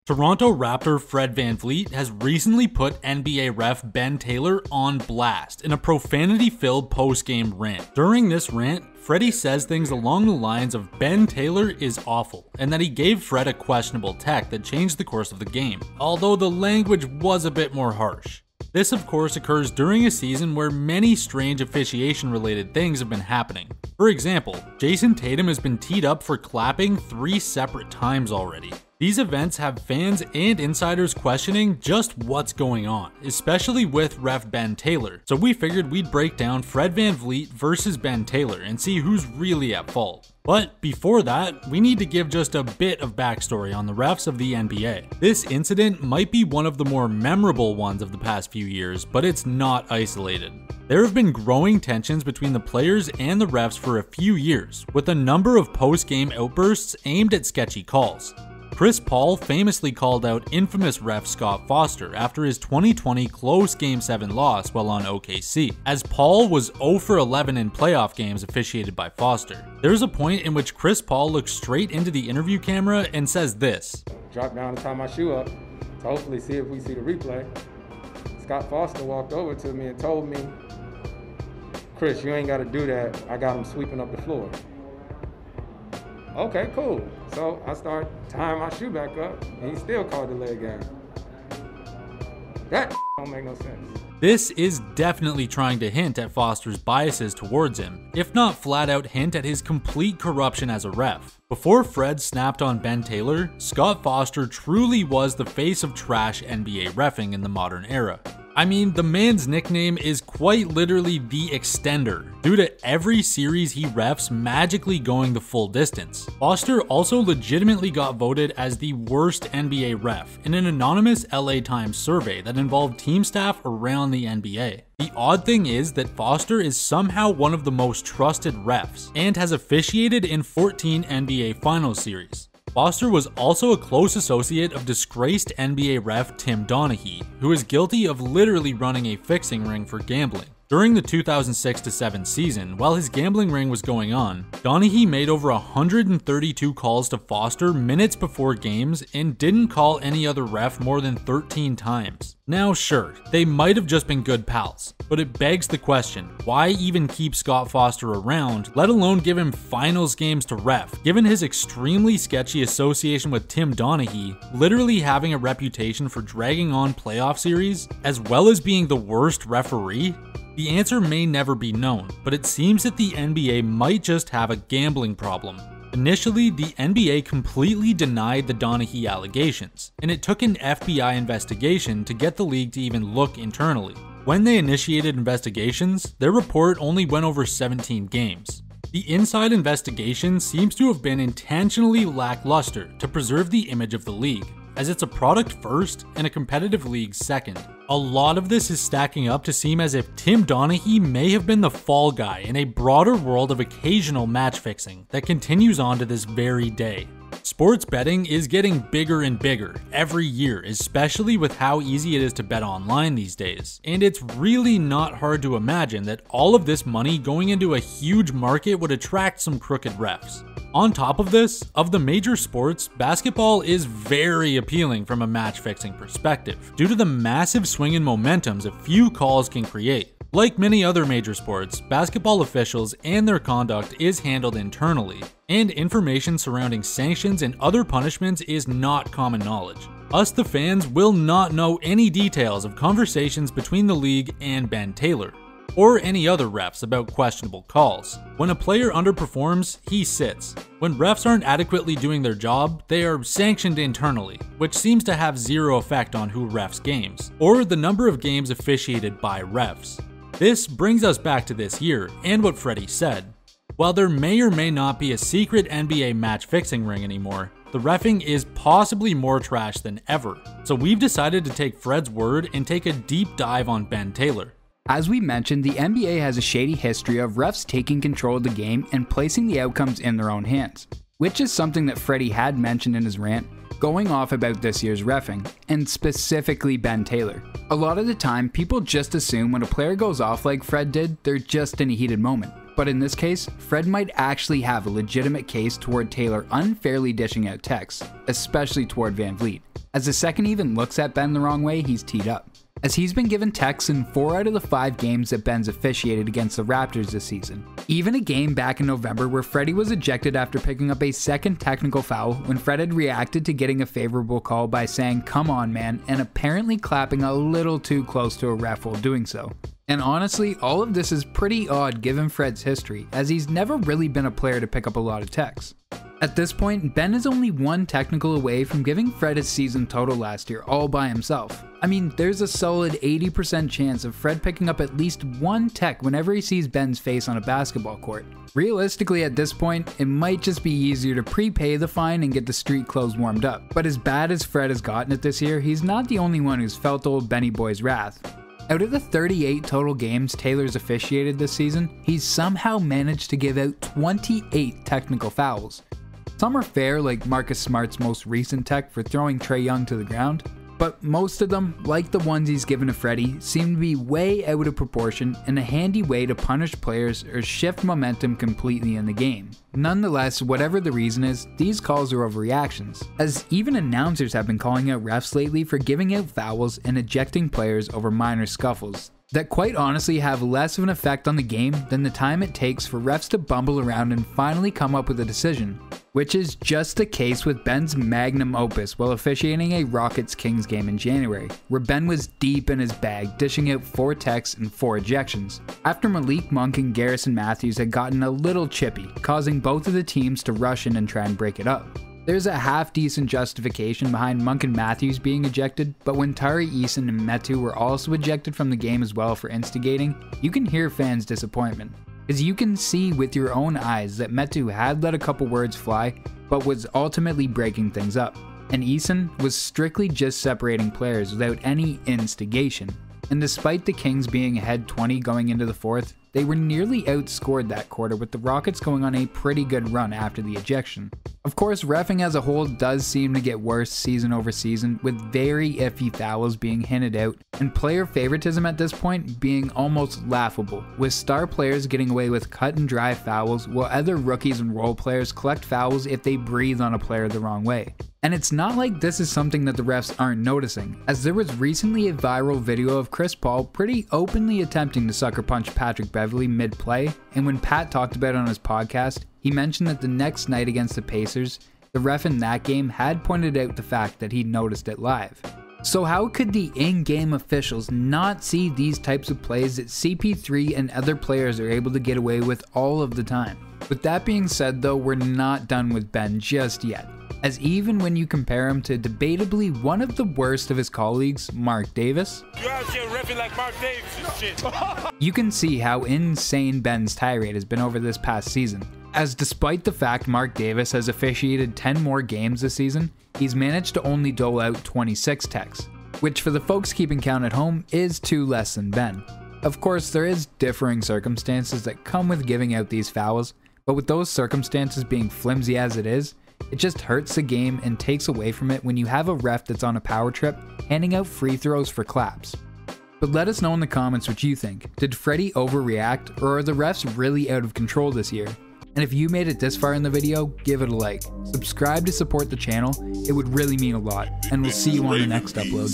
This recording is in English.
Toronto Raptor Fred VanVleet has recently put NBA ref Ben Taylor on blast in a profanity-filled post-game rant. During this rant, Freddie says things along the lines of Ben Taylor is awful, and that he gave Fred a questionable tech that changed the course of the game, although the language was a bit more harsh. This of course occurs during a season where many strange officiation related things have been happening. For example, Jason Tatum has been teed up for clapping 3 separate times already. These events have fans and insiders questioning just what's going on, especially with ref Ben Taylor, so we figured we'd break down Fred VanVleet versus Ben Taylor and see who's really at fault. But before that, we need to give just a bit of backstory on the refs of the NBA. This incident might be one of the more memorable ones of the past few years, but it's not isolated. There have been growing tensions between the players and the refs for a few years, with a number of post-game outbursts aimed at sketchy calls. Chris Paul famously called out infamous ref Scott Foster after his 2020 close Game 7 loss while on OKC, as Paul was 0 for 11 in playoff games officiated by Foster. There's a point in which Chris Paul looks straight into the interview camera and says this: "Drop down to tie my shoe up to hopefully see if we see the replay. Scott Foster walked over to me and told me, 'Chris, you ain't got to do that. I got him sweeping up the floor.' Okay, cool. So I start tying my shoe back up, and he still called the leg game. That don't make no sense." This is definitely trying to hint at Foster's biases towards him, if not flat out hint at his complete corruption as a ref. Before Fred snapped on Ben Taylor, Scott Foster truly was the face of trash NBA reffing in the modern era. I mean, the man's nickname is quite literally the Extender, due to every series he refs magically going the full distance. Foster also legitimately got voted as the worst NBA ref in an anonymous LA Times survey that involved team staff around the NBA. The odd thing is that Foster is somehow one of the most trusted refs, and has officiated in 14 NBA Finals series. Foster was also a close associate of disgraced NBA ref Tim Donaghy, who is guilty of literally running a fixing ring for gambling. During the 2006-07 season, while his gambling ring was going on, Donaghy made over 132 calls to Foster minutes before games and didn't call any other ref more than 13 times. Now sure, they might have just been good pals, but it begs the question, why even keep Scott Foster around, let alone give him finals games to ref, given his extremely sketchy association with Tim Donaghy, literally having a reputation for dragging on playoff series, as well as being the worst referee? The answer may never be known, but it seems that the NBA might just have a gambling problem. Initially, the NBA completely denied the Donaghy allegations, and it took an FBI investigation to get the league to even look internally. When they initiated investigations, their report only went over 17 games. The inside investigation seems to have been intentionally lackluster to preserve the image of the league, as it's a product first and a competitive league second. A lot of this is stacking up to seem as if Tim Donaghy may have been the fall guy in a broader world of occasional match fixing that continues on to this very day. Sports betting is getting bigger and bigger every year, especially with how easy it is to bet online these days. And it's really not hard to imagine that all of this money going into a huge market would attract some crooked refs. On top of this, of the major sports, basketball is very appealing from a match-fixing perspective, due to the massive swing in momentums a few calls can create. Like many other major sports, basketball officials and their conduct is handled internally, and information surrounding sanctions and other punishments is not common knowledge. Us, the fans, will not know any details of conversations between the league and Ben Taylor, or any other refs about questionable calls. When a player underperforms, he sits. When refs aren't adequately doing their job, they are sanctioned internally, which seems to have zero effect on who refs games, or the number of games officiated by refs. This brings us back to this year, and what Freddie said. While there may or may not be a secret NBA match fixing ring anymore, the reffing is possibly more trash than ever. So we've decided to take Fred's word and take a deep dive on Ben Taylor. As we mentioned, the NBA has a shady history of refs taking control of the game and placing the outcomes in their own hands, which is something that Freddie had mentioned in his rant, going off about this year's reffing, and specifically Ben Taylor. A lot of the time, people just assume when a player goes off like Fred did, they're just in a heated moment. But in this case, Fred might actually have a legitimate case toward Taylor unfairly dishing out texts, especially toward VanVleet. As the second even looks at Ben the wrong way, he's teed up. As he's been given techs in 4 out of the 5 games that Ben's officiated against the Raptors this season. Even a game back in November where Freddie was ejected after picking up a second technical foul when Fred had reacted to getting a favorable call by saying "come on man" and apparently clapping a little too close to a ref while doing so. And honestly, all of this is pretty odd given Fred's history, as he's never really been a player to pick up a lot of techs. At this point, Ben is only 1 technical away from giving Fred his season total last year all by himself. I mean, there's a solid 80% chance of Fred picking up at least 1 tech whenever he sees Ben's face on a basketball court. Realistically, at this point, it might just be easier to prepay the fine and get the street clothes warmed up. But as bad as Fred has gotten it this year, he's not the only one who's felt old Benny Boy's wrath. Out of the 38 total games Taylor's officiated this season, he's somehow managed to give out 28 technical fouls. Some are fair, like Marcus Smart's most recent tech for throwing Trae Young to the ground, but most of them, like the ones he's given to Freddie, seem to be way out of proportion and a handy way to punish players or shift momentum completely in the game. Nonetheless, whatever the reason is, these calls are overreactions, as even announcers have been calling out refs lately for giving out fouls and ejecting players over minor scuffles that quite honestly have less of an effect on the game than the time it takes for refs to bumble around and finally come up with a decision. Which is just the case with Ben's magnum opus while officiating a Rockets-Kings game in January, where Ben was deep in his bag, dishing out 4 techs and 4 ejections, after Malik Monk and Garrison Matthews had gotten a little chippy, causing both of the teams to rush in and try and break it up. There's a half-decent justification behind Monk and Matthews being ejected, but when Tari Eason and Metu were also ejected from the game as well for instigating, you can hear fans' disappointment. As you can see with your own eyes that Metu had let a couple words fly, but was ultimately breaking things up, and Eason was strictly just separating players without any instigation. And despite the Kings being ahead 20 going into the 4th, they were nearly outscored that quarter with the Rockets going on a pretty good run after the ejection. Of course, reffing as a whole does seem to get worse season over season, with very iffy fouls being hinted out, and player favoritism at this point being almost laughable, with star players getting away with cut and dry fouls while other rookies and role players collect fouls if they breathe on a player the wrong way. And it's not like this is something that the refs aren't noticing, as there was recently a viral video of Chris Paul pretty openly attempting to sucker punch Patrick Beverley mid-play, and when Pat talked about it on his podcast, he mentioned that the next night against the Pacers, the ref in that game had pointed out the fact that he'd noticed it live. So how could the in-game officials not see these types of plays that CP3 and other players are able to get away with all of the time? With that being said though, we're not done with Ben just yet, as even when you compare him to debatably one of the worst of his colleagues, Mark Davis, you out here riffing like Mark Davis and shit. You can see how insane Ben's tirade has been over this past season, as despite the fact Mark Davis has officiated 10 more games this season, he's managed to only dole out 26 techs, which for the folks keeping count at home is 2 less than Ben. Of course, there is differing circumstances that come with giving out these fouls, but with those circumstances being flimsy as it is, it just hurts the game and takes away from it when you have a ref that's on a power trip handing out free throws for claps. But let us know in the comments what you think. Did Freddie overreact, or are the refs really out of control this year? And if you made it this far in the video, give it a like. Subscribe to support the channel, it would really mean a lot, and we'll see you on the next upload.